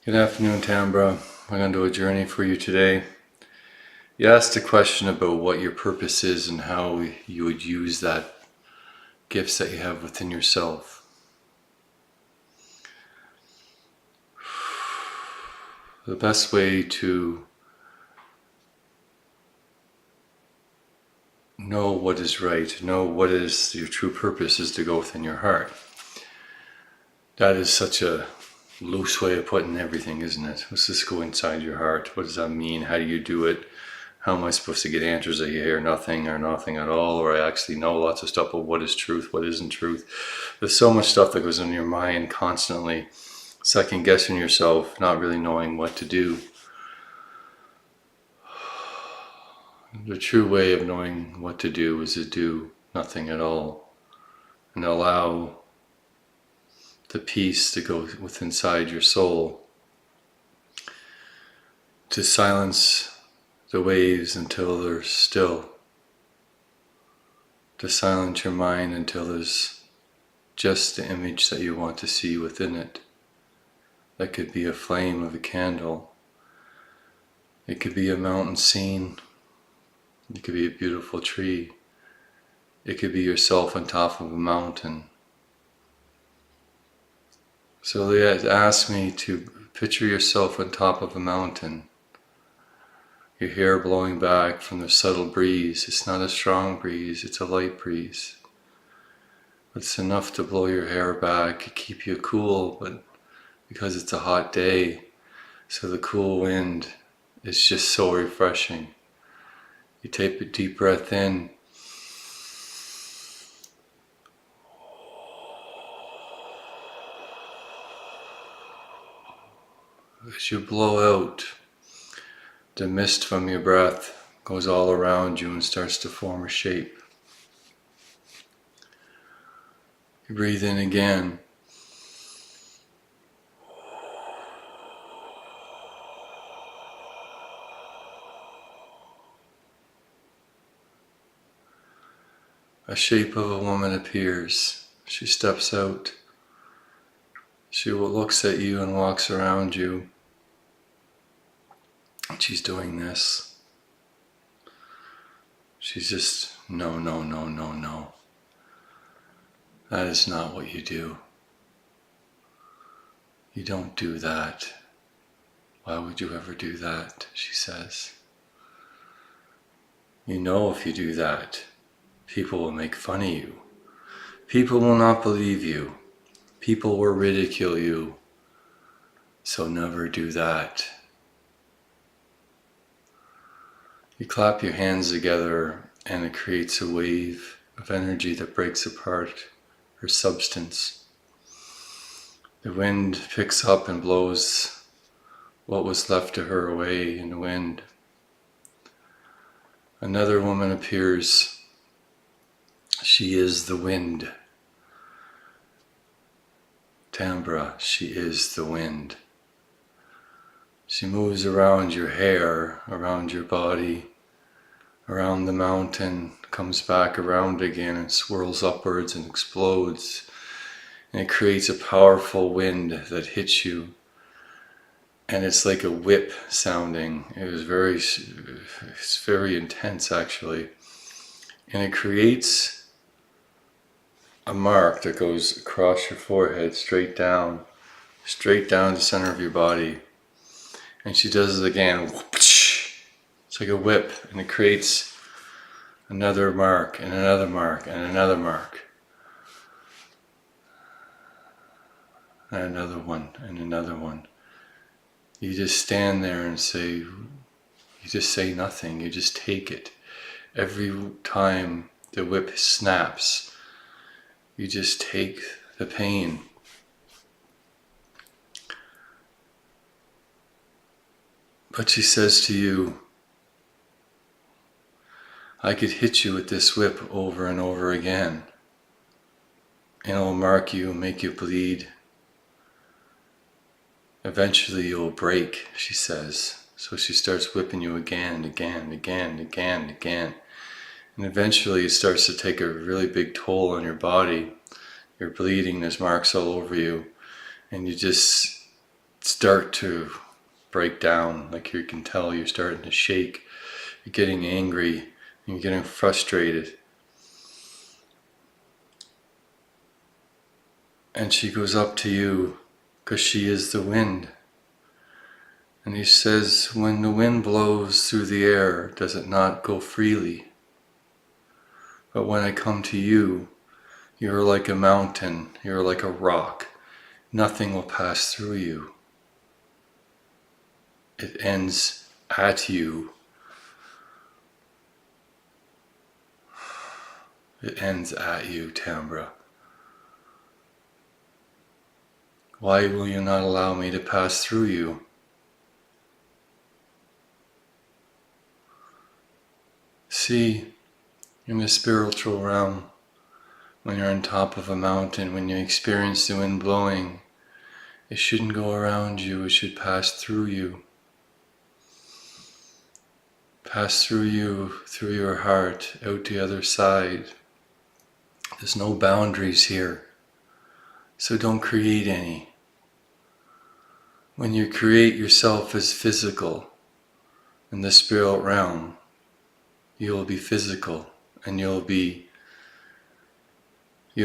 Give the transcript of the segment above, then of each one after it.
Good afternoon, Tambra. We're going to do a journey for you today. You asked a question about what your purpose is and how you would use that gifts that you have within yourself. The best way to know what is right, know what is your true purpose, is to go within your heart. That is such a loose way of putting everything, isn't it? Let's just go inside your heart. What does that mean? How do you do it? How am I supposed to get answers that you hear nothing or nothing at all? Or I actually know lots of stuff about what is truth, what isn't truth. There's so much stuff that goes in your mind constantly, second guessing yourself, not really knowing what to do. The true way of knowing what to do is to do nothing at all and allow the peace to go within inside your soul, to silence the waves until they're still, to silence your mind until there's just the image that you want to see within it. That could be a flame of a candle. It could be a mountain scene. It could be a beautiful tree. It could be yourself on top of a mountain. So they asked me to picture yourself on top of a mountain. Your hair blowing back from the subtle breeze. It's not a strong breeze, it's a light breeze. But it's enough to blow your hair back, keep you cool, but because it's a hot day, so the cool wind is just so refreshing. You take a deep breath in. As you blow out, the mist from your breath goes all around you and starts to form a shape. You breathe in again. A shape of a woman appears. She steps out. She looks at you and walks around you. She's doing this. She's just, no, no, no, no, no. That is not what you do. You don't do that. Why would you ever do that? She says. You know if you do that, people will make fun of you. People will not believe you. People will ridicule you. So never do that. You clap your hands together and it creates a wave of energy that breaks apart her substance. The wind picks up and blows what was left to her away in the wind. Another woman appears. She is the wind. Tambra, she is the wind. She moves around your hair, around your body, around the mountain, comes back around again and swirls upwards and explodes. And it creates a powerful wind that hits you. And it's like a whip sounding. It's very intense actually. And it creates a mark that goes across your forehead, straight down the center of your body. And she does it again. It's like a whip, and it creates another mark, and another mark, and another mark. And another one, and another one. You just stand there and you just say nothing, you just take it. Every time the whip snaps, you just take the pain. But she says to you, I could hit you with this whip over and over again, and it'll mark you, make you bleed. Eventually you'll break, she says. So she starts whipping you again and again and again and again and again. And eventually it starts to take a really big toll on your body. You're bleeding, there's marks all over you. And you just start to break down. Like you can tell you're starting to shake, you're getting angry, you're getting frustrated. And she goes up to you because she is the wind. And he says, when the wind blows through the air, does it not go freely? But when I come to you, you're like a mountain, you're like a rock. Nothing will pass through you. It ends at you. It ends at you, Tambra. Why will you not allow me to pass through you? See, in the spiritual realm, when you're on top of a mountain, when you experience the wind blowing, it shouldn't go around you, it should pass through you. Pass through you, through your heart, out the other side. There's no boundaries here, so don't create any. When you create yourself as physical in the spirit realm, you'll be physical and you'll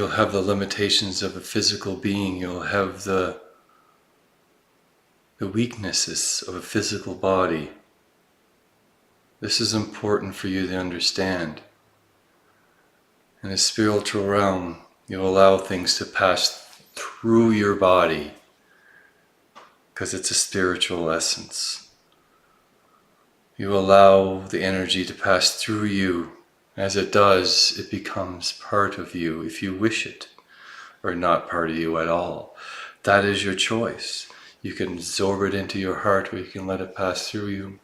have the limitations of a physical being. You'll have the weaknesses of a physical body. This is important for you to understand. In the spiritual realm, you allow things to pass through your body because it's a spiritual essence. You allow the energy to pass through you. As it does, it becomes part of you if you wish it, or not part of you at all. That is your choice. You can absorb it into your heart or you can let it pass through you.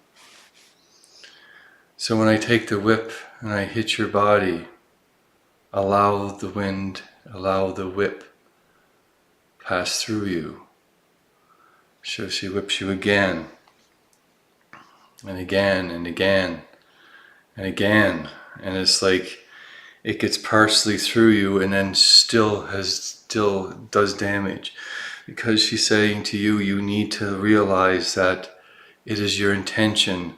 So when I take the whip and I hit your body, allow the wind, allow the whip pass through you. So she whips you again, and again, and again, and again. And it's like it gets partially through you and then still does damage. Because she's saying to you, you need to realize that it is your intention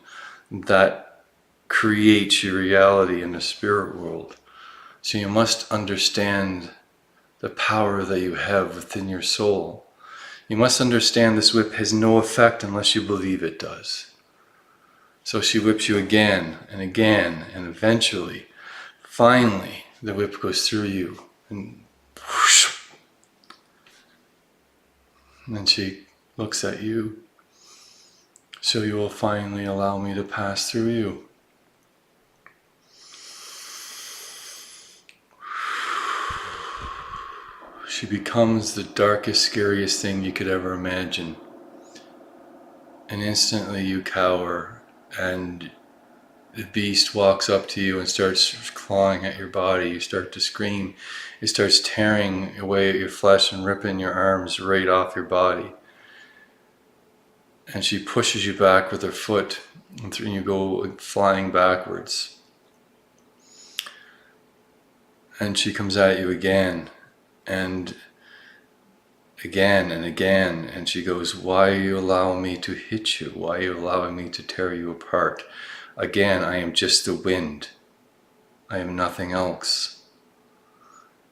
that creates your reality in the spirit world. So you must understand the power that you have within your soul. You must understand this whip has no effect unless you believe it does. So she whips you again and again, and eventually, finally, the whip goes through you. And whoosh, and then she looks at you. So you will finally allow me to pass through you. She becomes the darkest, scariest thing you could ever imagine. And instantly you cower, and the beast walks up to you and starts clawing at your body. You start to scream. It starts tearing away at your flesh and ripping your arms right off your body. And she pushes you back with her foot, and you go flying backwards. And she comes at you again, and again and again, and she goes, why are you allowing me to hit you? Why are you allowing me to tear you apart? Again, I am just the wind. I am nothing else.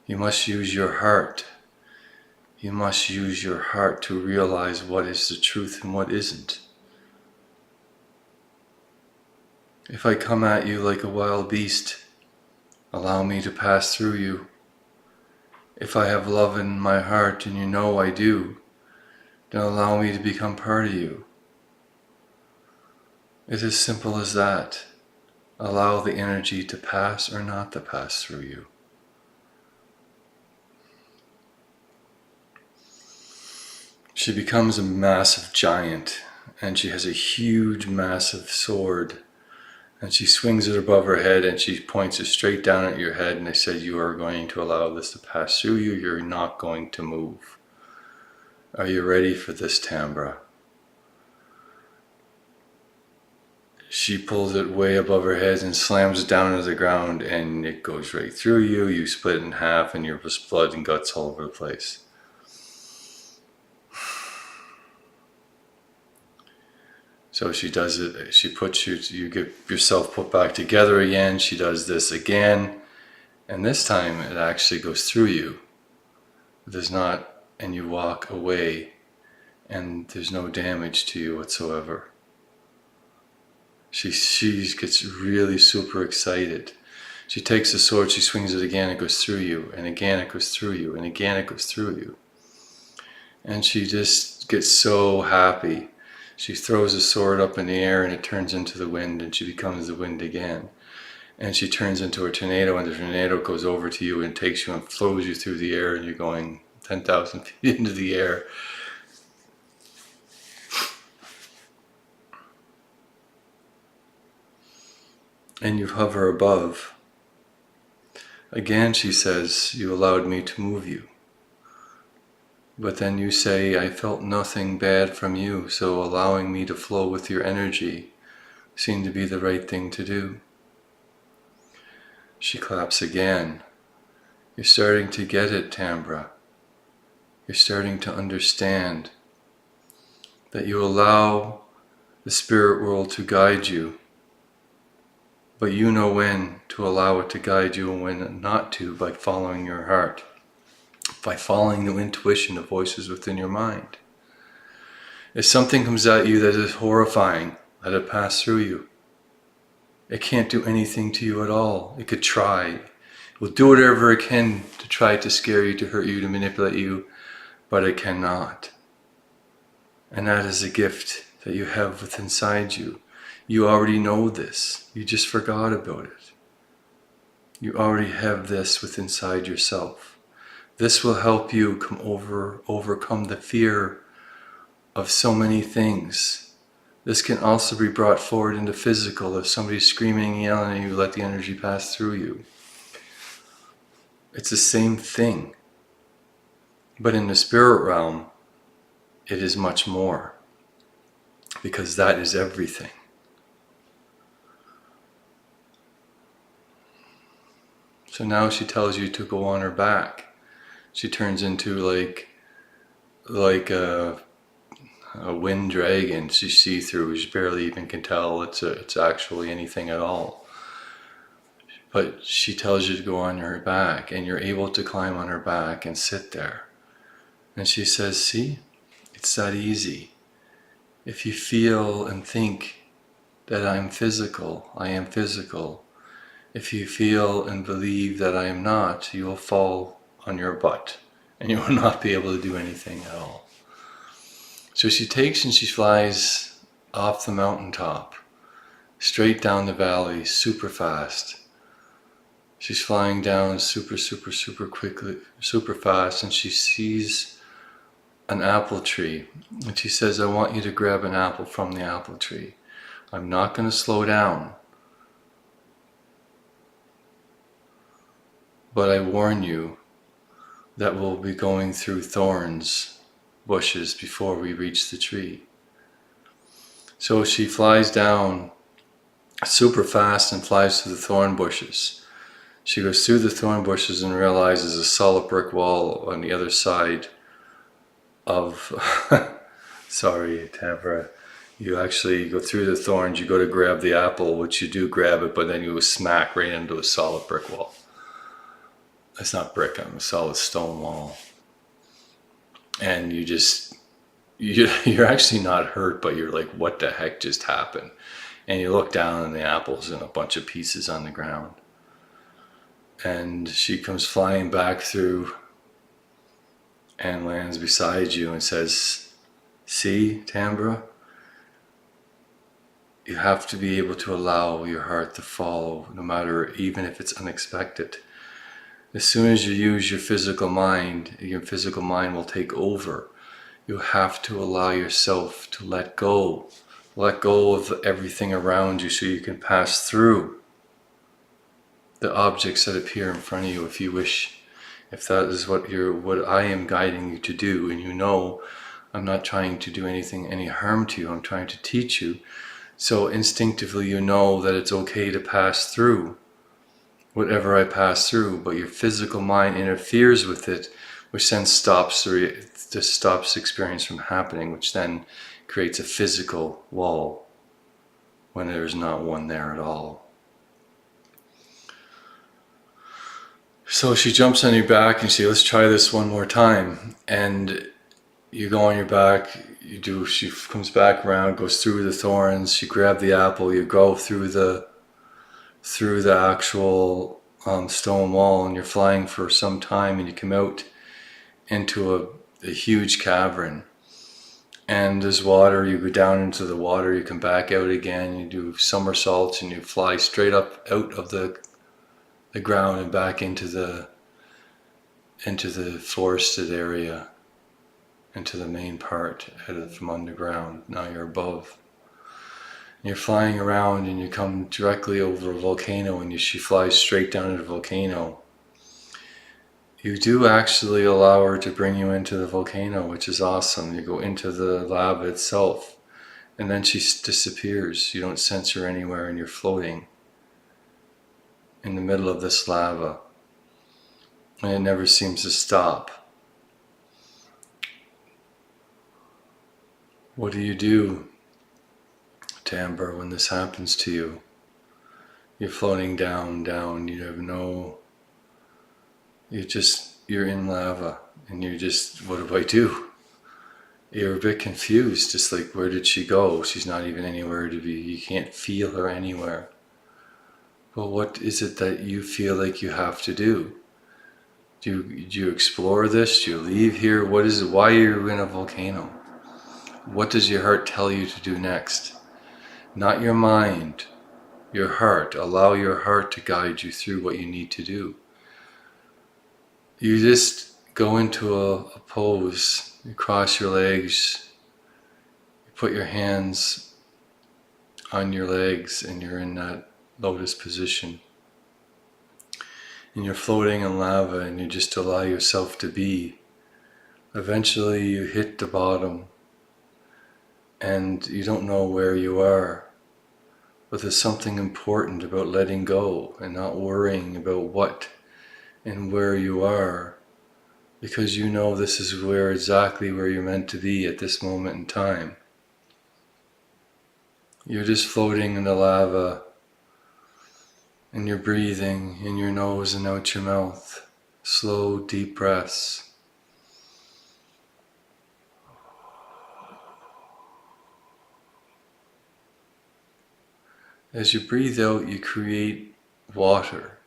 You must use your heart. You must use your heart to realize what is the truth and what isn't. If I come at you like a wild beast, allow me to pass through you. If I have love in my heart, and you know I do, then allow me to become part of you. It's as simple as that. Allow the energy to pass or not to pass through you. She becomes a massive giant, and she has a huge, massive sword. And she swings it above her head and she points it straight down at your head, and they said, you are going to allow this to pass through you. You're not going to move. Are you ready for this, Tambra? She pulls it way above her head and slams it down into the ground, and it goes right through you. You split in half and you're just blood and guts all over the place. So she does it, she puts you get yourself put back together again, she does this again, and this time it actually goes through you. There's not, and you walk away, and there's no damage to you whatsoever. She gets really super excited. She takes the sword, she swings it again, it goes through you, and again it goes through you, and again it goes through you. And she just gets so happy. She throws the sword up in the air and it turns into the wind, and she becomes the wind again. And she turns into a tornado, and the tornado goes over to you and takes you and throws you through the air, and you're going 10,000 feet into the air. And you hover above. Again, she says, you allowed me to move you. But then you say, I felt nothing bad from you, so allowing me to flow with your energy seemed to be the right thing to do. She claps again. You're starting to get it, Tambra. You're starting to understand that you allow the spirit world to guide you, but you know when to allow it to guide you and when not to, by following your heart, by following the intuition of voices within your mind. If something comes at you that is horrifying, let it pass through you. It can't do anything to you at all. It could try. It will do whatever it can to try to scare you, to hurt you, to manipulate you, but it cannot. And that is a gift that you have within inside you. You already know this. You just forgot about it. You already have this within inside yourself. This will help you overcome the fear of so many things. This can also be brought forward into physical. If somebody's screaming and yelling at you, let the energy pass through you. It's the same thing. But in the spirit realm, it is much more. Because that is everything. So now she tells you to go on her back. She turns into like a wind dragon. She's see-through. She barely even can tell it's actually anything at all. But she tells you to go on her back, and you're able to climb on her back and sit there. And she says, see, it's that easy. If you feel and think that I'm physical, I am physical. If you feel and believe that I am not, you will fall on your butt and you will not be able to do anything at all. So she takes and she flies off the mountaintop, straight down the valley, super fast. She's flying down super quickly, super fast, and she sees an apple tree. And she says, I want you to grab an apple from the apple tree. I'm not going to slow down. But I warn you that we'll be going through thorns, bushes, before we reach the tree. So she flies down super fast and flies through the thorn bushes. She goes through the thorn bushes and realizes a solid brick wall on the other side of... Sorry, Tambra. You actually go through the thorns, you go to grab the apple, which you do grab it, but then you go smack right into a solid brick wall. It's not brick, I'm a solid stone wall. And you're actually not hurt, but you're like, what the heck just happened? And you look down and the apple's in a bunch of pieces on the ground. And she comes flying back through and lands beside you and says, see, Tambra? You have to be able to allow your heart to follow, no matter, even if it's unexpected. As soon as you use your physical mind will take over. You have to allow yourself to let go of everything around you so you can pass through the objects that appear in front of you if you wish. If that is what I am guiding you to do, and you know I'm not trying to do any harm to you, I'm trying to teach you. So instinctively you know that it's okay to pass through whatever I pass through, but your physical mind interferes with it, which then stops the experience from happening, which then creates a physical wall when there's not one there at all. So she jumps on your back and she says, let's try this one more time. And you go on your back, she comes back around, goes through the thorns, you grab the apple, you go through the actual stone wall, and you're flying for some time, and you come out into a huge cavern. And there's water, you go down into the water, you come back out again, you do somersaults, and you fly straight up out of the ground and back into the forested area, into the main part, from underground. Now you're above. And you're flying around and you come directly over a volcano, and she flies straight down to the volcano. You do actually allow her to bring you into the volcano, which is awesome. You go into the lava itself, and then she disappears. You don't sense her anywhere, and you're floating in the middle of this lava. And it never seems to stop. What do you do, Tambra, when this happens to you? You're floating down, you have no... You're in lava, and you're just, what do I do? You're a bit confused, just like, where did she go? She's not even anywhere to be. You can't feel her anywhere. Well, what is it that you feel like you have to do? Do you explore this? Do you leave here? What is it? Why are you in a volcano? What does your heart tell you to do next? Not your mind, your heart. Allow your heart to guide you through what you need to do. You just go into a pose, you cross your legs, you put your hands on your legs, and you're in that lotus position. And you're floating in lava, and you just allow yourself to be. Eventually you hit the bottom, and you don't know where you are. But there's something important about letting go and not worrying about what and where you are, because you know this is exactly where you're meant to be at this moment in time. You're just floating in the lava, and you're breathing in your nose and out your mouth. Slow, deep breaths. As you breathe out, you create water,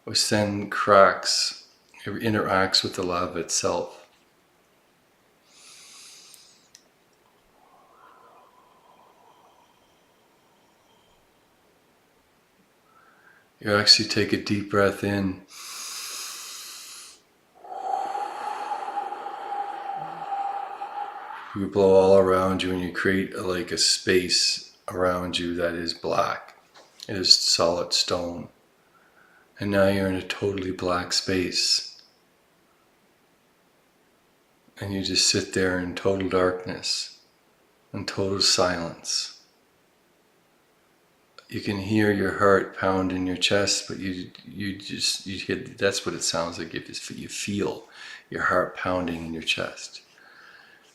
which then cracks, it interacts with the lava itself. You actually take a deep breath in. You blow all around you, and you create like a space around you that is black. It is solid stone. And now you're in a totally black space. And you just sit there in total darkness and total silence. You can hear your heart pound in your chest, but you hear, that's what it sounds like. You feel your heart pounding in your chest.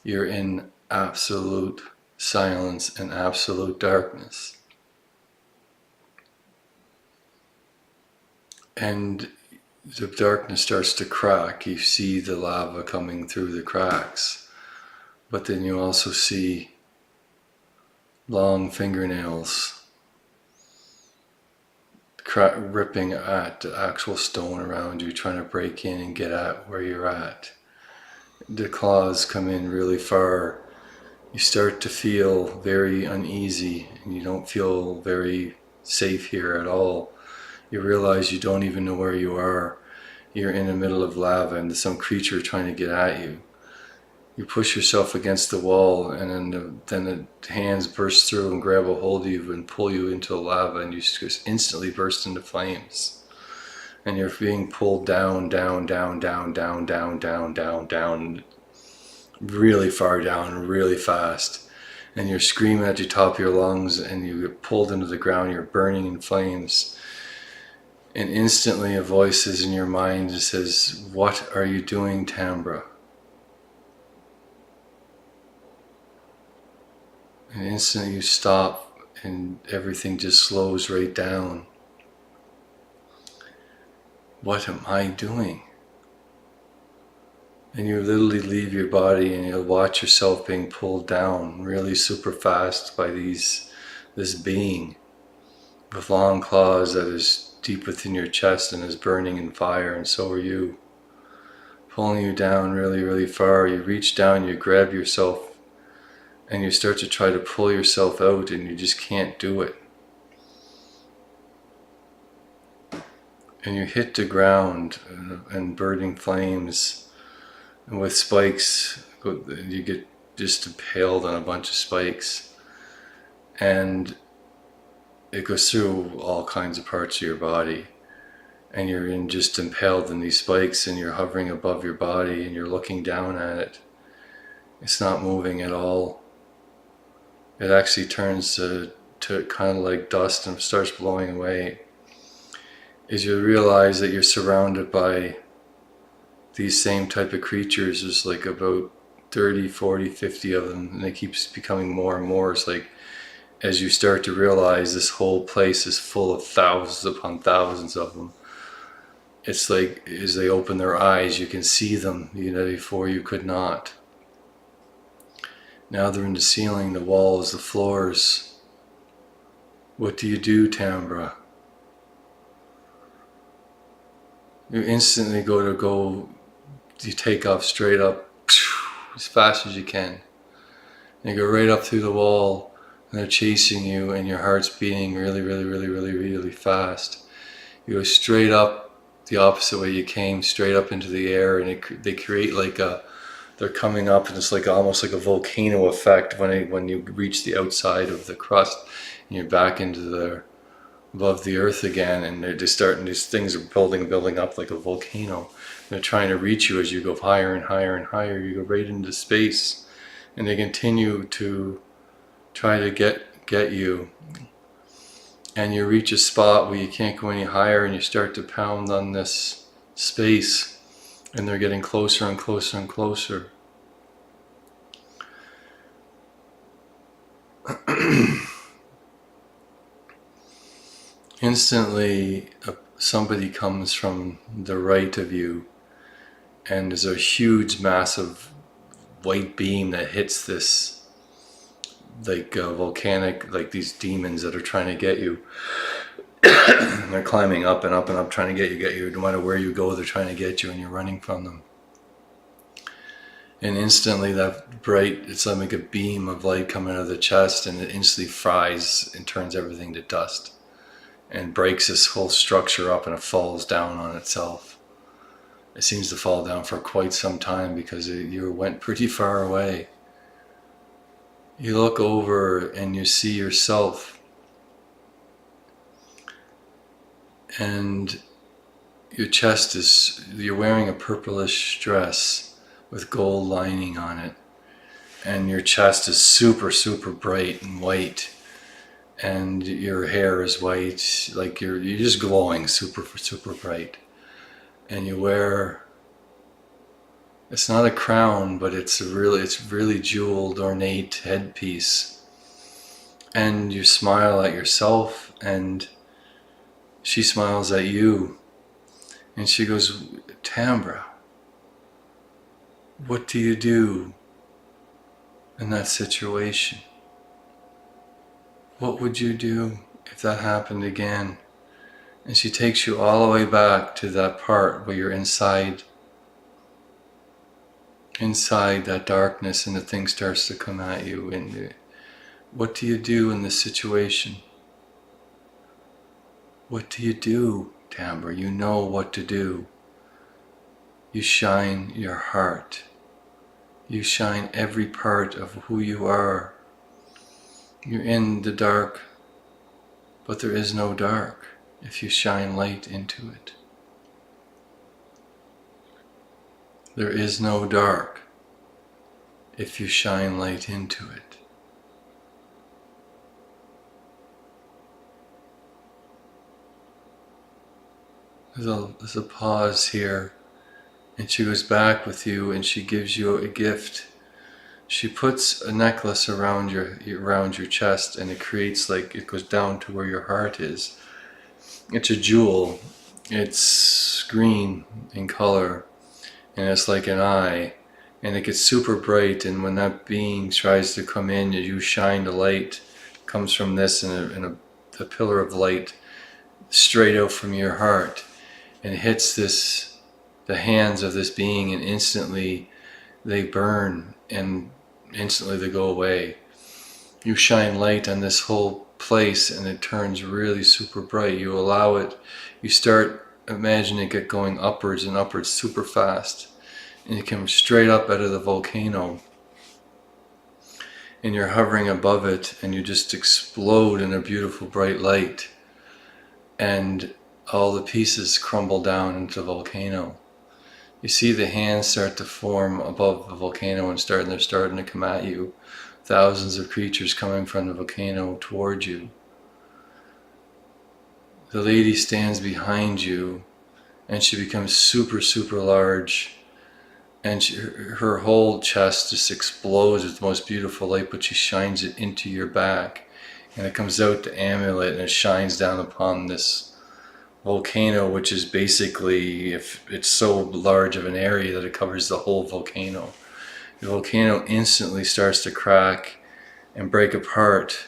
You're in absolute silence and absolute darkness. And the darkness starts to crack. You see the lava coming through the cracks, but then you also see long fingernails ripping at the actual stone around you, trying to break in and get at where you're at. The claws come in really far. You start to feel very uneasy, and you don't feel very safe here at all. You realize you don't even know where you are. You're in the middle of lava, and there's some creature trying to get at you. You push yourself against the wall, and then the hands burst through and grab a hold of you and pull you into the lava, and you just instantly burst into flames. And you're being pulled down, really far down, really fast. And you're screaming at the top of your lungs, and you get pulled into the ground. You're burning in flames. And instantly a voice is in your mind that says, "What are you doing, Tambra?" And instantly you stop and everything just slows right down. What am I doing? And you literally leave your body and you'll watch yourself being pulled down really super fast by this being with long claws that is deep within your chest and is burning in fire, and so are you. Pulling you down really, really far. You reach down, you grab yourself, and you start to try to pull yourself out, and you just can't do it. And you hit the ground and burning flames, and with spikes, you get just impaled on a bunch of spikes, and it goes through all kinds of parts of your body, and you're just impaled in these spikes, and you're hovering above your body and you're looking down at it. It's not moving at all. It actually turns to kind of like dust and starts blowing away. As you realize that you're surrounded by these same type of creatures. There's like about 30, 40, 50 of them, and it keeps becoming more and more. It's like as you start to realize this whole place is full of thousands upon thousands of them. It's like as they open their eyes, you can see them, before you could not. Now they're in the ceiling, the walls, the floors. What do you do, Tambra? You instantly you take off straight up as fast as you can. And you go right up through the wall, and they're chasing you, and your heart's beating really, really, really, really, really fast. You go straight up the opposite way you came, straight up into the air, and they create they're coming up, and it's like almost like a volcano effect when you reach the outside of the crust, and you're back into above the earth again, and they're just starting, these things are building up like a volcano. They're trying to reach you as you go higher and higher and higher. You go right into space, and they continue to try to get you. And you reach a spot where you can't go any higher, and you start to pound on this space, and they're getting closer and closer and closer. Instantly, somebody comes from the right of you, and there's a huge, massive white beam that hits this volcanic, like these demons that are trying to get you. They're climbing up and up and up, trying to get you. No matter where you go, they're trying to get you, and you're running from them. And instantly that bright, it's like a beam of light coming out of the chest, and it instantly fries and turns everything to dust and breaks this whole structure up, and it falls down on itself. It seems to fall down for quite some time because you went pretty far away. You look over and you see yourself, and your chest you're wearing a purplish dress with gold lining on it, and your chest is super, super bright and white, and your hair is white, like you're just glowing super, super bright. And you wear, it's not a crown, but it's really jeweled, ornate headpiece. And you smile at yourself, and she smiles at you, and she goes, Tambra, what do you do in that situation? What would you do if that happened again? And she takes you all the way back to that part where you're inside that darkness, and the thing starts to come at you. And what do you do in this situation? What do you do, Tambra? You know what to do. You shine your heart. You shine every part of who you are. You're in the dark, but there is no dark if you shine light into it. There is no dark if you shine light into it. There's a pause here, and she goes back with you, and she gives you a gift she puts a necklace around your chest, and it creates like, it goes down to where your heart is. It's a jewel. It's green in color, and it's like an eye, and it gets super bright. And when that being tries to come in, you shine the light. It comes from this, and a pillar of light straight out from your heart, and hits the hands of this being, and instantly they burn, and instantly they go away. You shine light on this whole place, and it turns really super bright. You allow it, you start imagining it going upwards and upwards super fast, and you come straight up out of the volcano, and you're hovering above it, and you just explode in a beautiful bright light, and all the pieces crumble down into the volcano. You see the hands start to form above the volcano, and they're starting to come at you. Thousands of creatures coming from the volcano towards you. The lady stands behind you, and she becomes super, super large, and her whole chest just explodes with the most beautiful light, but she shines it into your back, and it comes out the amulet, and it shines down upon this volcano, which is basically, if it's so large of an area that it covers the whole volcano. The volcano instantly starts to crack and break apart,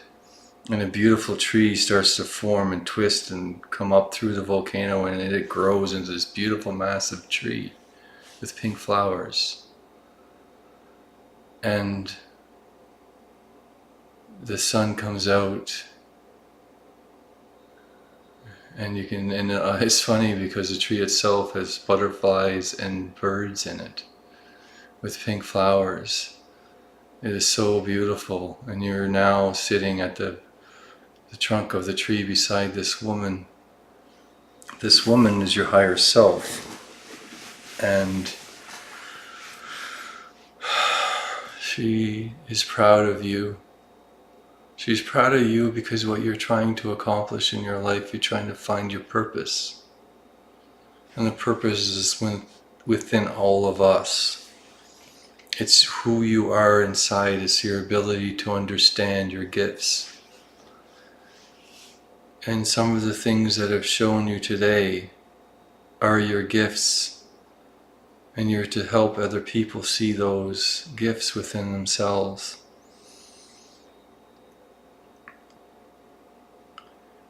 and a beautiful tree starts to form and twist and come up through the volcano, and it grows into this beautiful massive tree with pink flowers. And the sun comes out, and it's funny because the tree itself has butterflies and birds in it with pink flowers. It is so beautiful, and you're now sitting at the trunk of the tree beside this woman. This woman is your higher self, and she is proud of you. She's proud of you because what you're trying to accomplish in your life, you're trying to find your purpose. And the purpose is within all of us. It's who you are inside. It's your ability to understand your gifts. And some of the things that I've shown you today are your gifts. And you're to help other people see those gifts within themselves.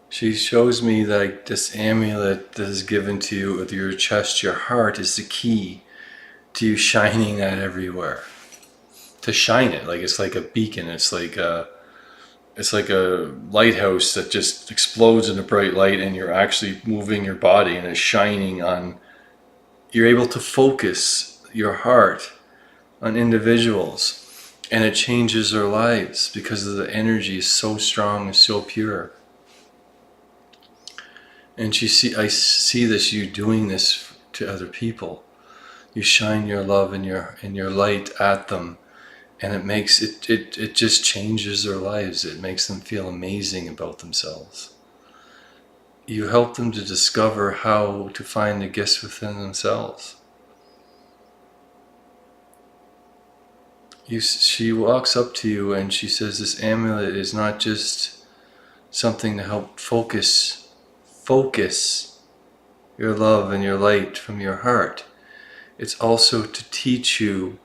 She shows me that this amulet that is given to you with your chest, your heart, is the key to you shining that everywhere. To shine it, like it's like a beacon. It's like a lighthouse that just explodes in a bright light, and you're actually moving your body, and it's shining on. You're able to focus your heart on individuals, and it changes their lives because the energy is so strong and so pure. And I see this, you doing this to other people. You shine your love and your light at them, and it makes it just changes their lives. It makes them feel amazing about themselves. You help them to discover how to find the gifts within themselves. She walks up to you and she says, this amulet is not just something to help focus your love and your light from your heart. It's also to teach you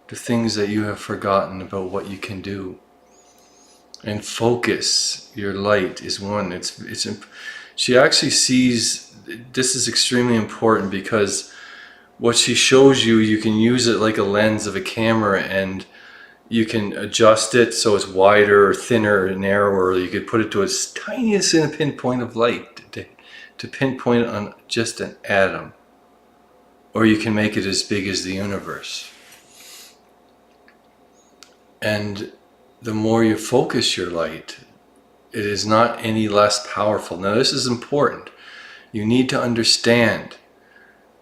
the things that you have forgotten about what you can do. And focus your light is one. She actually sees, this is extremely important, because what she shows you, you can use it like a lens of a camera, and you can adjust it so it's wider or thinner or narrower. You could put it to its tiniest in a pinpoint of light to pinpoint it on just an atom. Or you can make it as big as the universe. And the more you focus your light, it is not any less powerful. Now this is important. You need to understand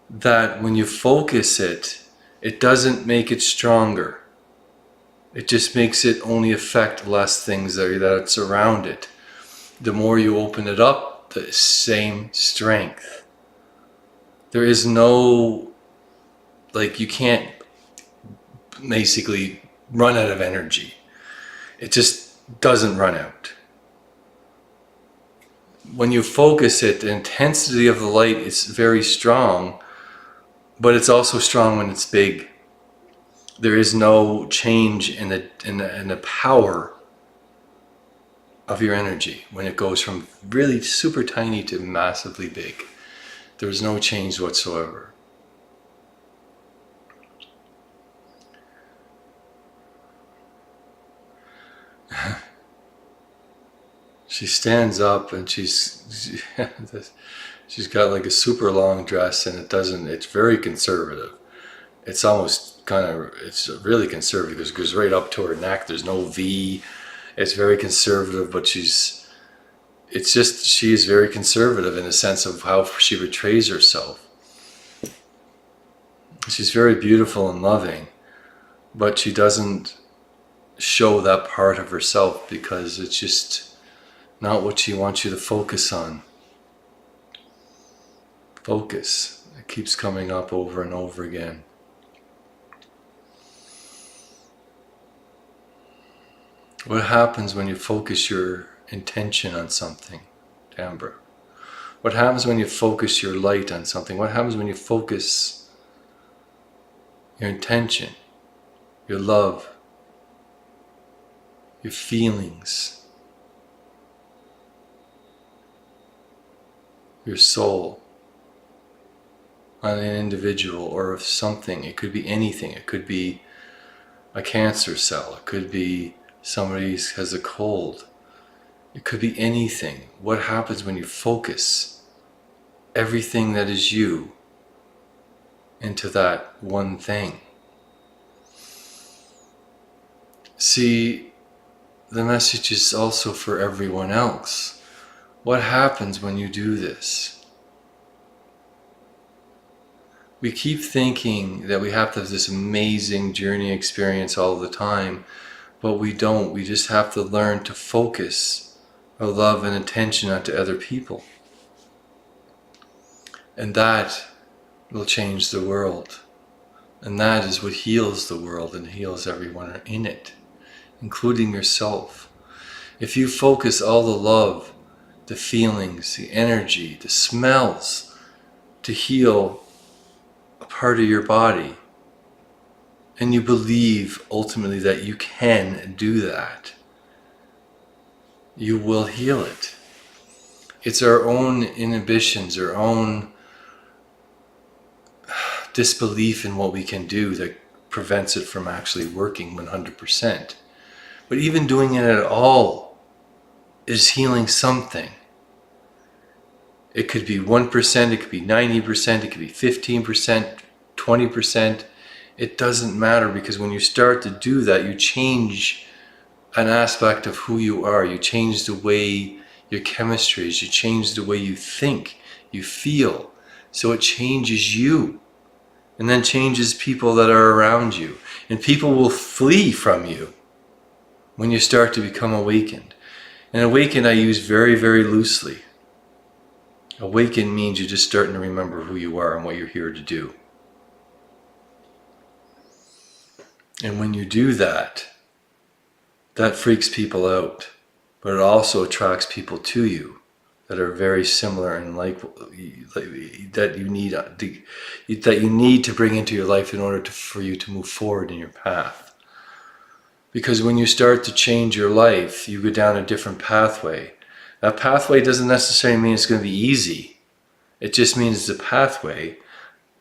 that when you focus it, it doesn't make it stronger. It just makes it only affect less things that's around it. The more you open it up, the same strength. There is no, like, you can't basically run out of energy. It just doesn't run out. When you focus it, the intensity of the light is very strong, but it's also strong when it's big. There is no change in the power of your energy when it goes from really super tiny to massively big. There's no change whatsoever. She stands up and she's got like a super long dress, and it's very conservative. It's almost it's really conservative because it goes right up to her neck. There's no V. It's very conservative, but she is very conservative in the sense of how she portrays herself. She's very beautiful and loving, but she doesn't show that part of herself because it's just not what she wants you to focus on. Focus. It keeps coming up over and over again. What happens when you focus your intention on something, Tambra? What happens when you focus your light on something? What happens when you focus your intention, your love, your feelings, your soul on an individual or of something? It could be anything. It could be a cancer cell. It could be somebody has a cold. It could be anything. What happens when you focus everything that is you into that one thing? See, the message is also for everyone else. What happens when you do this? We keep thinking that we have to have this amazing journey experience all the time, but we don't. We just have to learn to focus our love and attention onto other people. And that will change the world. And that is what heals the world and heals everyone in it, including yourself. If you focus all the love, the feelings, the energy, the smells to heal a part of your body, and you believe ultimately that you can do that, you will heal it. It's our own inhibitions, our own disbelief in what we can do that prevents it from actually working 100%. But even doing it at all is healing something. It could be 1%, it could be 90%, it could be 15%, 20%. It doesn't matter, because when you start to do that, you change an aspect of who you are. You change the way your chemistry is. You change the way you think, you feel. So it changes you, and then changes people that are around you. And people will flee from you when you start to become awakened. And awakened I use very, very loosely. Awakened means you're just starting to remember who you are and what you're here to do. And when you do that, that freaks people out. But it also attracts people to you that are very similar and that you need to bring into your life in order for you to move forward in your path. Because when you start to change your life, you go down a different pathway. That pathway doesn't necessarily mean it's going to be easy. It just means it's a pathway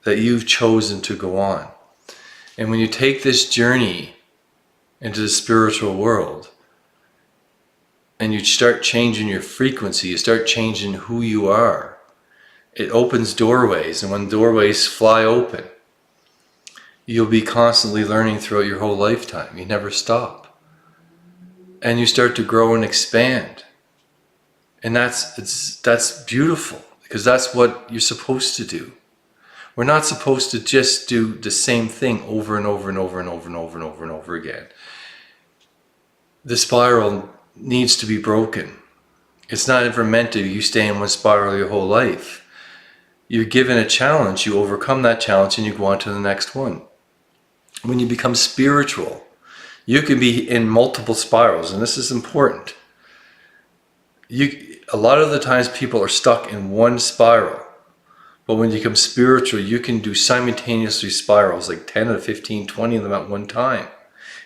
that you've chosen to go on. And when you take this journey into the spiritual world, and you start changing your frequency, you start changing who you are, it opens doorways. And when doorways fly open, you'll be constantly learning throughout your whole lifetime. You never stop. And you start to grow and expand. And that's beautiful, because that's what you're supposed to do. We're not supposed to just do the same thing over and over and over and over and over and over and over again. The spiral needs to be broken. It's not ever meant to you stay in one spiral your whole life. You're given a challenge, you overcome that challenge, and you go on to the next one. When you become spiritual, you can be in multiple spirals, and this is important. A lot of the times people are stuck in one spiral, but when you become spiritual, you can do simultaneously spirals, like 10 or 15, 20 of them at one time,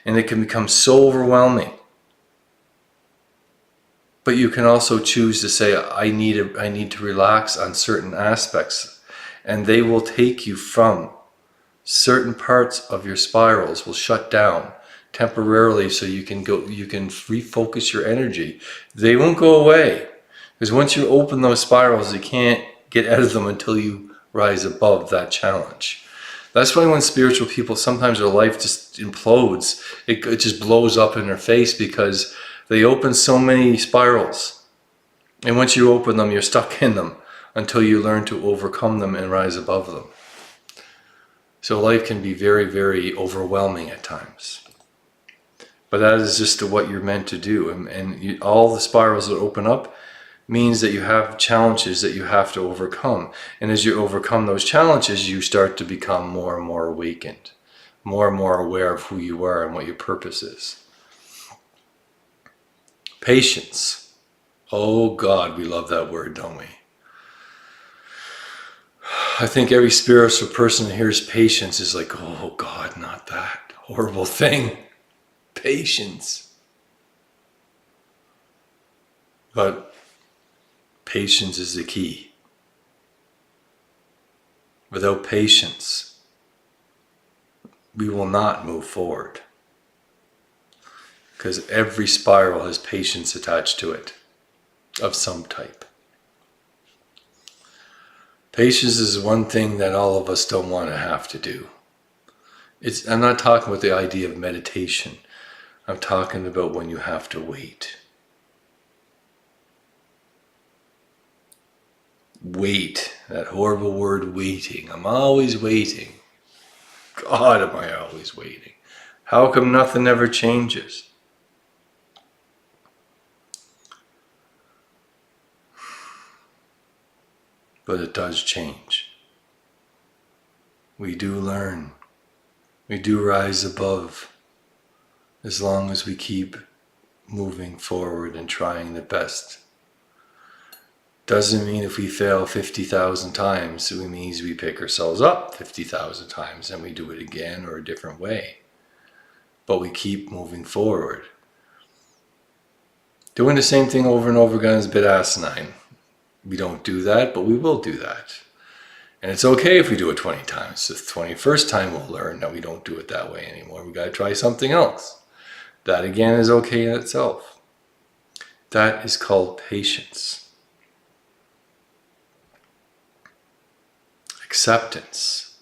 and it can become so overwhelming. But you can also choose to say, I need to relax on certain aspects, and they will take you from certain parts of your spirals will shut down temporarily, so you can refocus your energy. They won't go away, because once you open those spirals, you can't get out of them until you rise above that challenge. That's why when spiritual people, sometimes their life just implodes. It just blows up in their face because they open so many spirals. And once you open them, you're stuck in them until you learn to overcome them and rise above them. So life can be very, very overwhelming at times. But that is just what you're meant to do. And all the spirals that open up means that you have challenges that you have to overcome. And as you overcome those challenges, you start to become more and more awakened, more and more aware of who you are and what your purpose is. Patience. Oh God, we love that word, don't we? I think every spiritual person that hears patience is like, oh God, not that horrible thing. Patience. But patience is the key. Without patience, we will not move forward. Because every spiral has patience attached to it, of some type. Patience is one thing that all of us don't want to have to do. I'm not talking about the idea of meditation. I'm talking about when you have to wait. Wait, that horrible word waiting. I'm always waiting. God, am I always waiting? How come nothing ever changes? But it does change. We do learn. We do rise above, as long as we keep moving forward and trying the best. Doesn't mean if we fail 50,000 times, it means we pick ourselves up 50,000 times and we do it again or a different way. But we keep moving forward. Doing the same thing over and over again is a bit asinine. We don't do that, but we will do that. And it's okay if we do it 20 times. The 21st time we'll learn that we don't do it that way anymore. We got to try something else. That again is okay in itself. That is called patience. Acceptance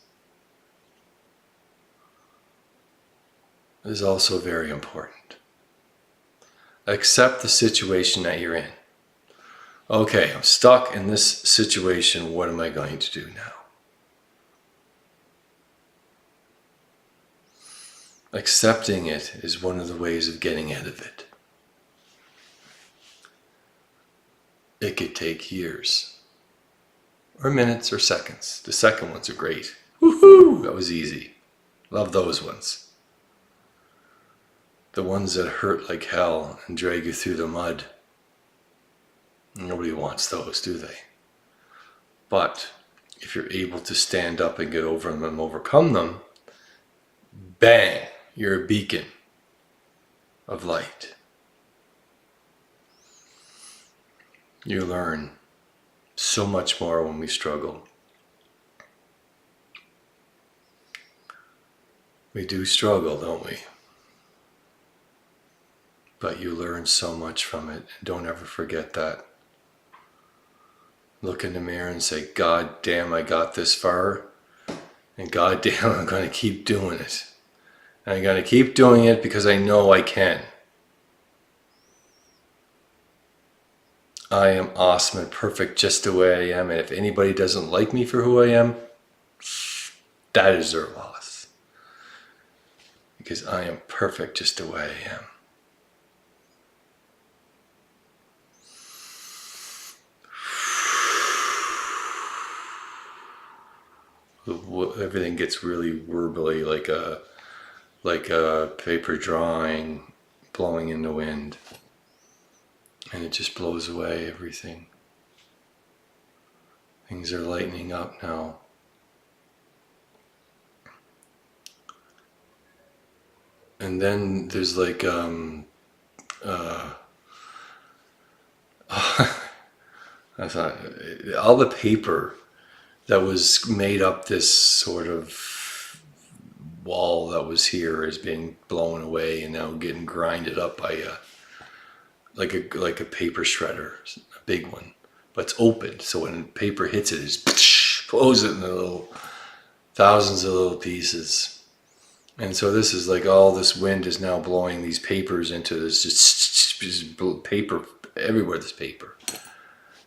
is also very important. Accept the situation that you're in. Okay, I'm stuck in this situation. What am I going to do now? Accepting it is one of the ways of getting out of it. It could take years, or minutes, or seconds. The second ones are great. Woohoo! That was easy. Love those ones. The ones that hurt like hell and drag you through the mud. Nobody wants those, do they? But if you're able to stand up and get over them and overcome them, bang, you're a beacon of light. You learn so much more when we struggle. We do struggle, don't we? But you learn so much from it. Don't ever forget that. Look in the mirror and say, God damn, I got this far. And God damn, I'm going to keep doing it. And I'm going to keep doing it because I know I can. I am awesome and perfect just the way I am. And if anybody doesn't like me for who I am, that is their loss. Because I am perfect just the way I am. Everything gets really verbally like a like a paper drawing blowing in the wind, and it just blows away everything. Things are lightening up now. And then there's like I thought all the paper that was made up this sort of wall that was here is being blown away and now getting grinded up by like a paper shredder, a big one, but it's open, so when paper hits it, it just blows it into little thousands of little pieces. And so this is like all this wind is now blowing these papers into this just paper everywhere. This paper.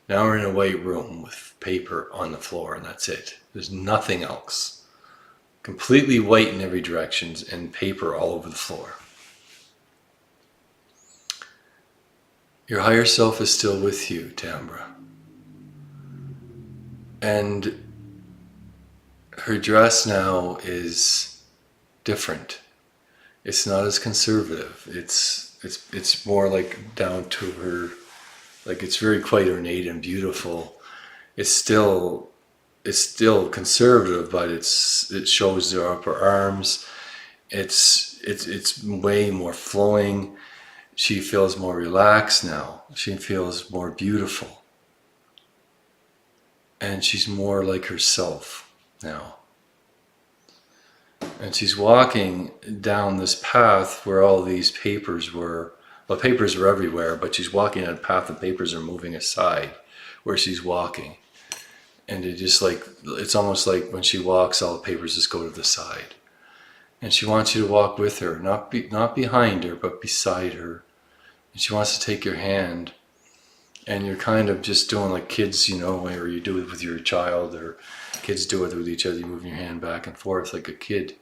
Now we're in a white room with paper on the floor, and that's it. There's nothing else. Completely white in every direction and paper all over the floor. Your higher self is still with you, Tambra. And her dress now is different. It's not as conservative. It's more like down to her, like it's very quite ornate and beautiful. It's still conservative, but it shows their upper arms. It's way more flowing. She feels more relaxed now. She feels more beautiful. And she's more like herself now. And she's walking down this path where all these papers were. Well, papers are everywhere, but she's walking on a path the papers are moving aside where she's walking. And it's almost like when she walks, all the papers just go to the side. And she wants you to walk with her, not behind her, but beside her. And she wants to take your hand. And you're kind of just doing like kids, or you do it with your child, or kids do it with each other. You move your hand back and forth like a kid.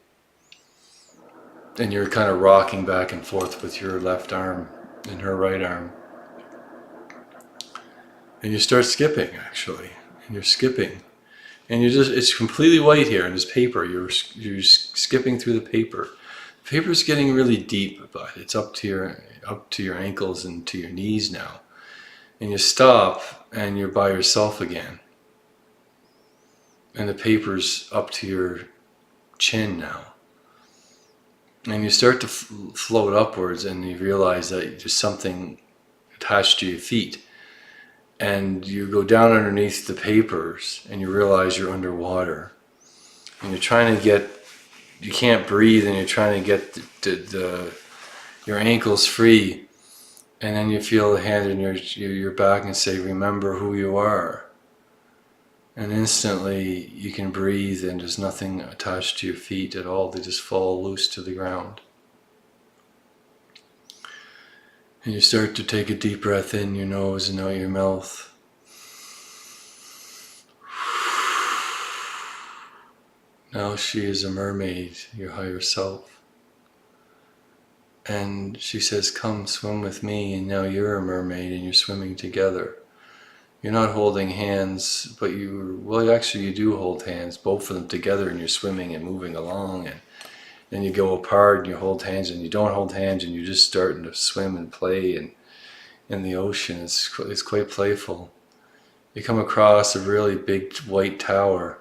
And you're kind of rocking back and forth with your left arm and her right arm. And you start skipping, actually. And you're skipping. And it's completely white here in this paper. You're skipping through the paper. The paper's getting really deep, but it's up to your ankles and to your knees now. And you stop and you're by yourself again. And the paper's up to your chin now. And you start to float upwards and you realize that there's something attached to your feet. And you go down underneath the papers and you realize you're underwater. And you're trying to you can't breathe, and you're trying to get your ankles free. And then you feel a hand in your back and say, remember who you are. And instantly you can breathe and there's nothing attached to your feet at all. They just fall loose to the ground. And you start to take a deep breath in your nose and out your mouth. Now she is a mermaid, your higher self. And she says, come swim with me, and now you're a mermaid and you're swimming together. You're not holding hands, but you do hold hands, both of them together, and you're swimming and moving along, and then you go apart and you hold hands and you don't hold hands, and you're just starting to swim and play in the ocean. It's quite playful. You come across a really big white tower,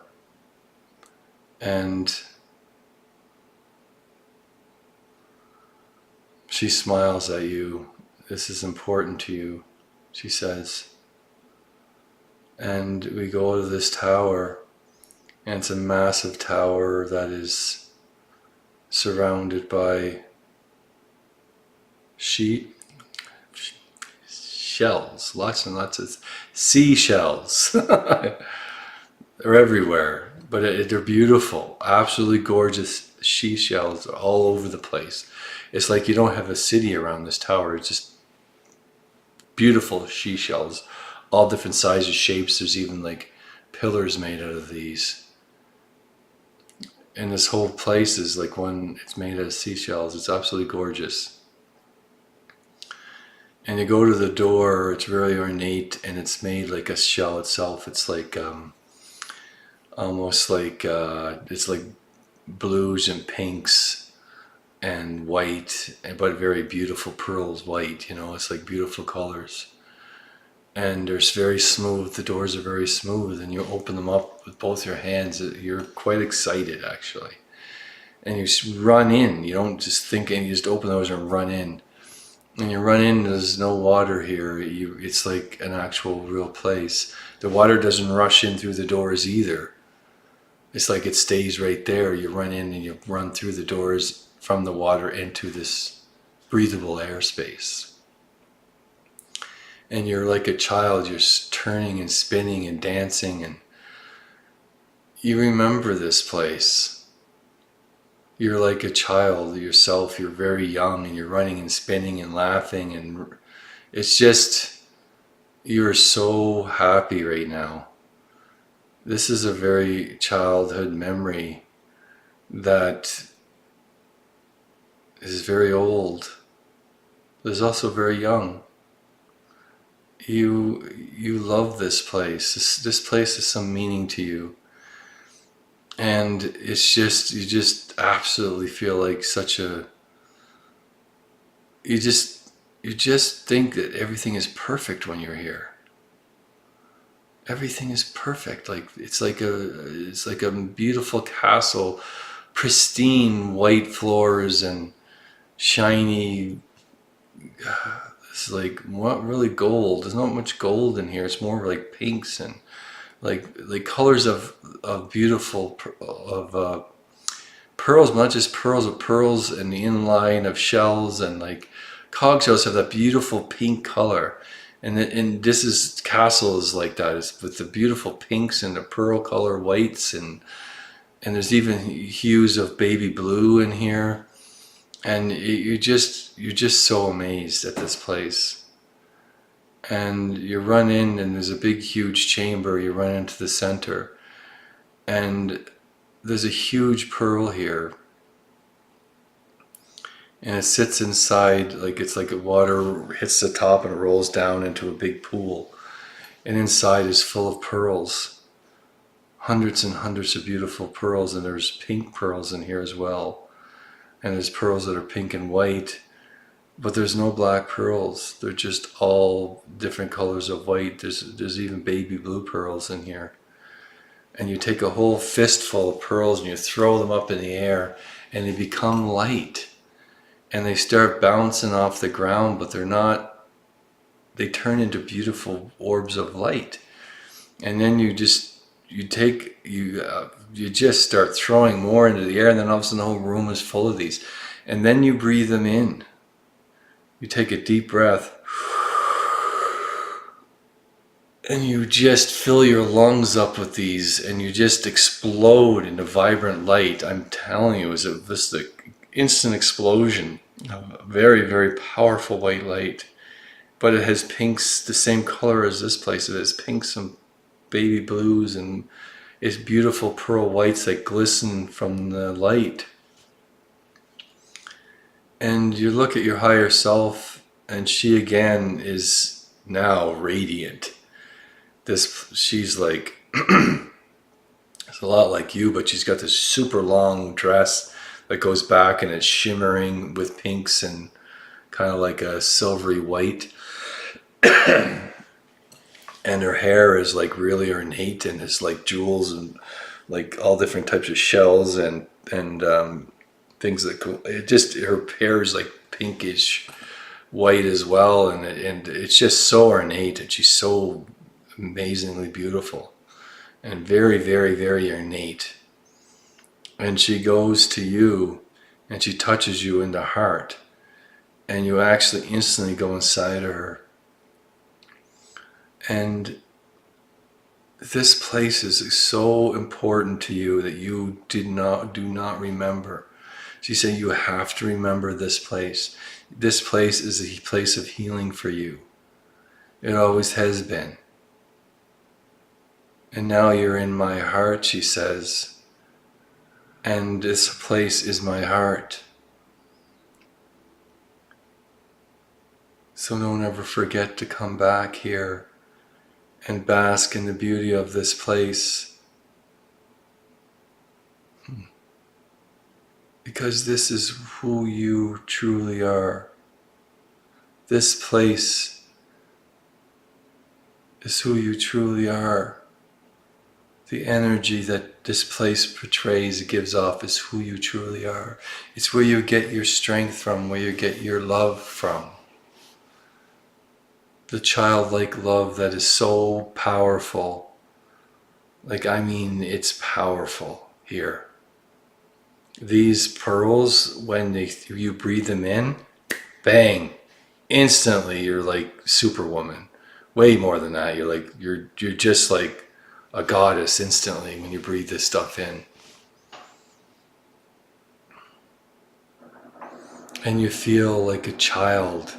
and she smiles at you. This is important to you, she says. And we go to this tower, and it's a massive tower that is surrounded by shells, lots and lots of seashells. They're everywhere, but they're beautiful, absolutely gorgeous seashells all over the place. It's like you don't have a city around this tower, it's just beautiful seashells. All different sizes, shapes. There's even like pillars made out of these. And this whole place is like it's made out of seashells. It's absolutely gorgeous. And you go to the door, it's really ornate, and it's made like a shell itself. It's like almost like it's like blues and pinks and white, but very beautiful pearls white, it's like beautiful colors. And they're very smooth, the doors are very smooth, and you open them up with both your hands. You're quite excited, actually. And you run in, you don't just think, and you just open those and run in. And you run in, there's no water here. It's like an actual real place. The water doesn't rush in through the doors either. It's like it stays right there. You run in and you run through the doors from the water into this breathable airspace. And you're like a child, you're turning and spinning and dancing, and you remember this place. You're like a child yourself, you're very young, and you're running and spinning and laughing, and it's just, you're so happy right now. This is a very childhood memory that is very old, but is also very young. You love this place. This place has some meaning to you. And it's just, you just absolutely feel like you just think that everything is perfect when you're here. Everything is perfect. Like it's like a beautiful castle, pristine white floors and shiny, it's like what really gold. There's not much gold in here. It's more like pinks and like colors of beautiful pearls, not just pearls, but pearls and the inline of shells, and like cog shells have that beautiful pink color. And this is castle is like that. It's with the beautiful pinks and the pearl color whites, and there's even hues of baby blue in here. And you're just so amazed at this place. And you run in, and there's a big huge chamber. You run into the center, and there's a huge pearl here, and it sits inside, like it's like water hits the top and it rolls down into a big pool, and inside is full of pearls, hundreds and hundreds of beautiful pearls. And there's pink pearls in here as well, and there's pearls that are pink and white, but there's no black pearls. They're just all different colors of white. There's even baby blue pearls in here. And you take a whole fistful of pearls and you throw them up in the air, and they become light, and they start bouncing off the ground, but they're not, they turn into beautiful orbs of light. And then you just start throwing more into the air, and then all of a sudden the whole room is full of these. And then you breathe them in. You take a deep breath, and you just fill your lungs up with these, and you just explode into vibrant light. I'm telling you, it was just an instant explosion of very, very powerful white light. But it has pinks the same color as this place. It has pinks and baby blues, and it's beautiful pearl whites that glisten from the light. And you look at your higher self, and she again is now radiant. She's like, it's a lot like you, but she's got this super long dress that goes back, and it's shimmering with pinks and kind of like a silvery white. And her hair is like really ornate, and it's like jewels and like all different types of shells and things that go. Her hair is like pinkish white as well, and it's just so ornate, and she's so amazingly beautiful and very, very, very ornate. And she goes to you, and she touches you in the heart, and you actually instantly go inside of her. And this place is so important to you that you do not remember. She said you have to remember this place. This place is a place of healing for you. It always has been. And now you're in my heart, she says. And this place is my heart. So don't ever forget to come back here and bask in the beauty of this place. Because this is who you truly are. This place is who you truly are. The energy that this place portrays, gives off, is who you truly are. It's where you get your strength from, where you get your love from. The childlike love that is so powerful. It's powerful here. These pearls, when you breathe them in, bang, instantly you're like Superwoman. Way more than that. You're just like a goddess instantly when you breathe this stuff in. And you feel like a child,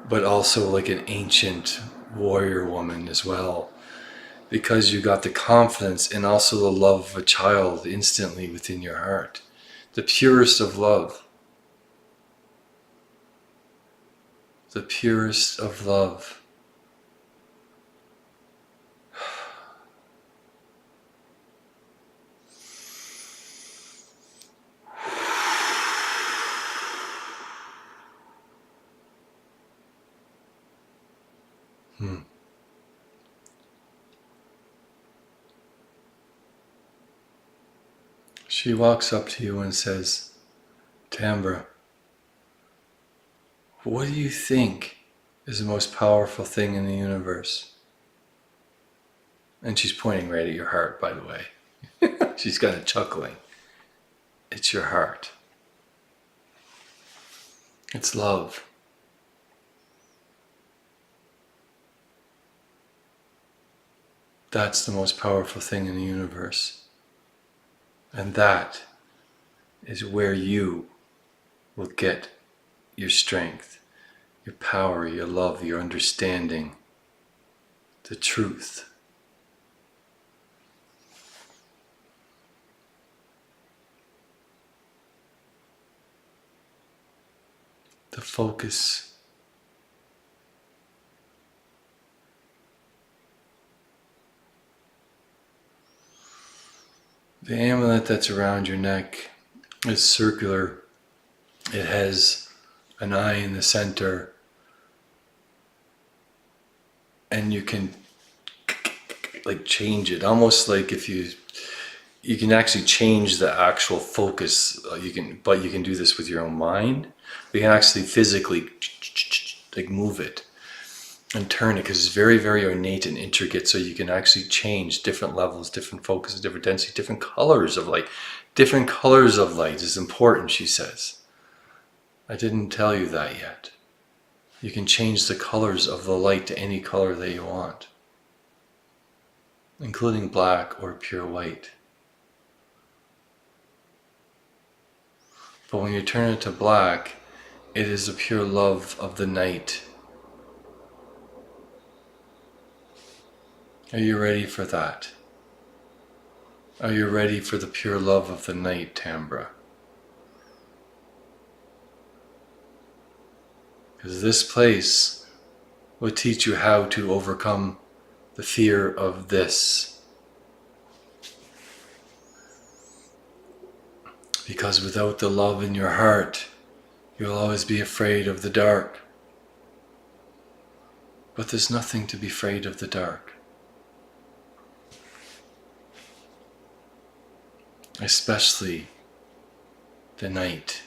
but also like an ancient warrior woman as well. Because you got the confidence and also the love of a child instantly within your heart. The purest of love. The purest of love. She walks up to you and says, Tambra, what do you think is the most powerful thing in the universe? And she's pointing right at your heart, by the way. She's kind of chuckling. It's your heart. It's love. That's the most powerful thing in the universe. And that is where you will get your strength, your power, your love, your understanding, the truth. The focus. The amulet that's around your neck is circular. It has an eye in the center. And you can change it. Almost like if you can actually change the actual focus. But you can do this with your own mind. You can actually physically move it and turn it, because it's very, very ornate and intricate. So you can actually change different levels, different focuses, different density, different colors of light. Different colors of light is important, she says. I didn't tell you that yet. You can change the colors of the light to any color that you want, including black or pure white. But when you turn it to black, it is the pure love of the night. Are you ready for that? Are you ready for the pure love of the night, Tambra? Because this place will teach you how to overcome the fear of this. Because without the love in your heart, you'll always be afraid of the dark. But there's nothing to be afraid of the dark. Especially the night,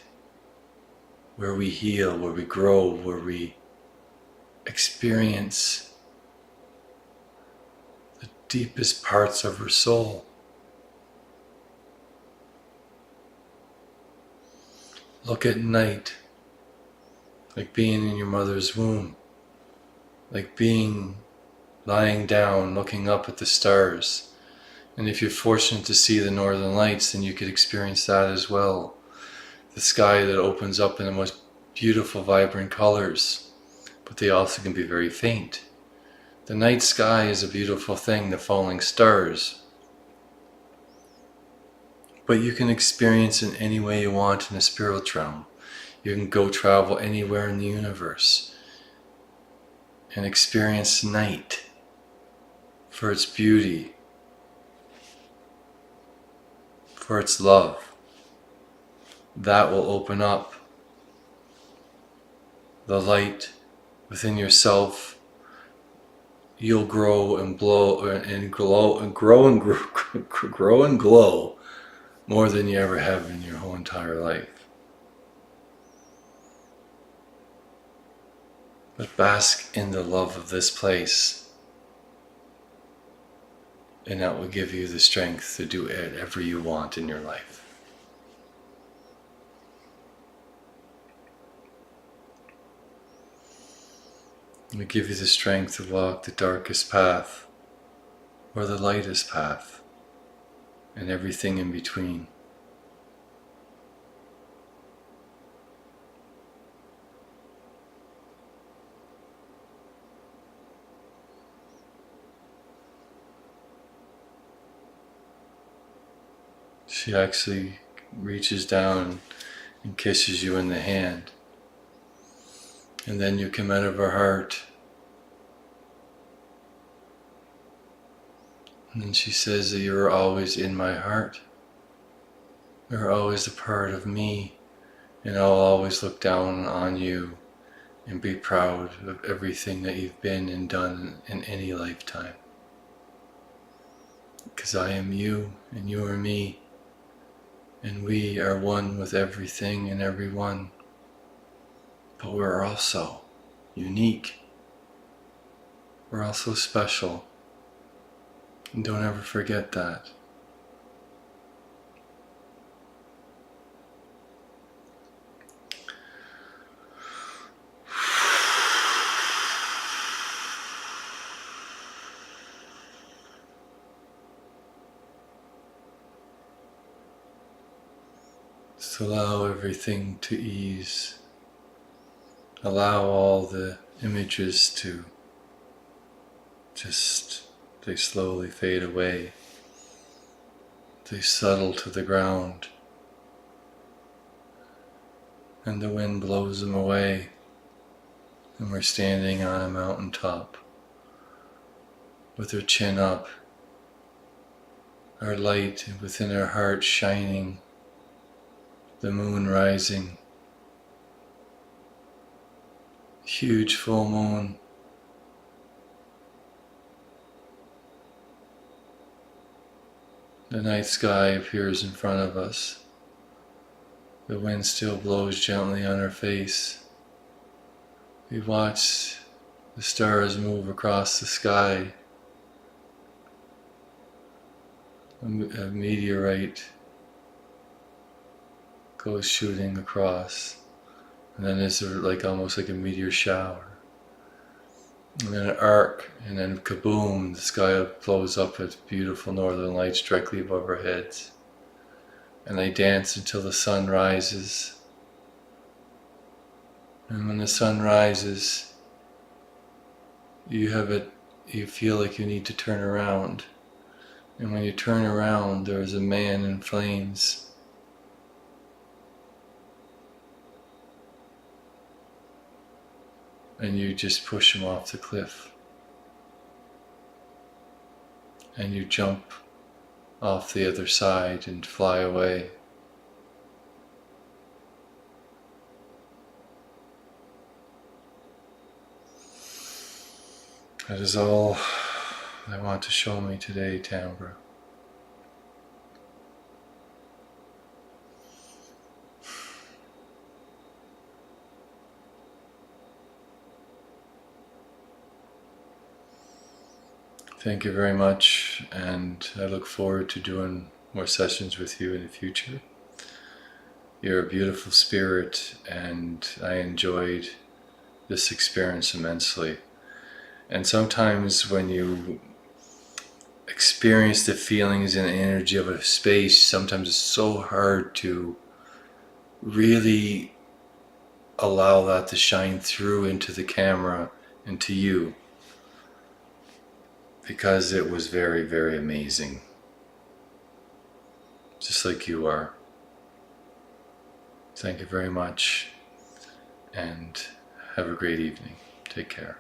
where we heal, where we grow, where we experience the deepest parts of our soul. Look at night like being in your mother's womb, like being lying down looking up at the stars. And if you're fortunate to see the northern lights, then you could experience that as well. The sky that opens up in the most beautiful, vibrant colors, but they also can be very faint. The night sky is a beautiful thing, the falling stars. But you can experience in any way you want in the spiritual realm. You can go travel anywhere in the universe and experience night for its beauty, for its love. that will open up the light within yourself. You'll grow and blow and glow and grow and grow and glow more than you ever have in your whole entire life. But bask in the love of this place, and that will give you the strength to do whatever you want in your life. It will give you the strength to walk the darkest path or the lightest path and everything in between. She actually reaches down and kisses you in the hand. And then you come out of her heart. And then she says that you're always in my heart. You're always a part of me. And I'll always look down on you and be proud of everything that you've been and done in any lifetime. Because I am you and you are me. And we are one with everything and everyone. But we're also unique. We're also special. And don't ever forget that. Just allow everything to ease. Allow all the images to they slowly fade away. They settle to the ground. And the wind blows them away. And we're standing on a mountaintop with our chin up, our light within our heart shining, the moon rising. Huge full moon. The night sky appears in front of us. The wind still blows gently on our face. We watch the stars move across the sky. A meteorite goes shooting across. And then it's like almost like a meteor shower. And then an arc, and then kaboom, the sky blows up with beautiful northern lights directly above our heads. And they dance until the sun rises. And when the sun rises, you feel like you need to turn around. And when you turn around, there is a man in flames. And you just push him off the cliff. And you jump off the other side and fly away. That is all I want to show me today, Tambra. Thank you very much, and I look forward to doing more sessions with you in the future. You're a beautiful spirit, and I enjoyed this experience immensely. And sometimes when you experience the feelings and energy of a space, sometimes it's so hard to really allow that to shine through into the camera and to you. Because it was very, very amazing. Just like you are. Thank you very much, and have a great evening. Take care.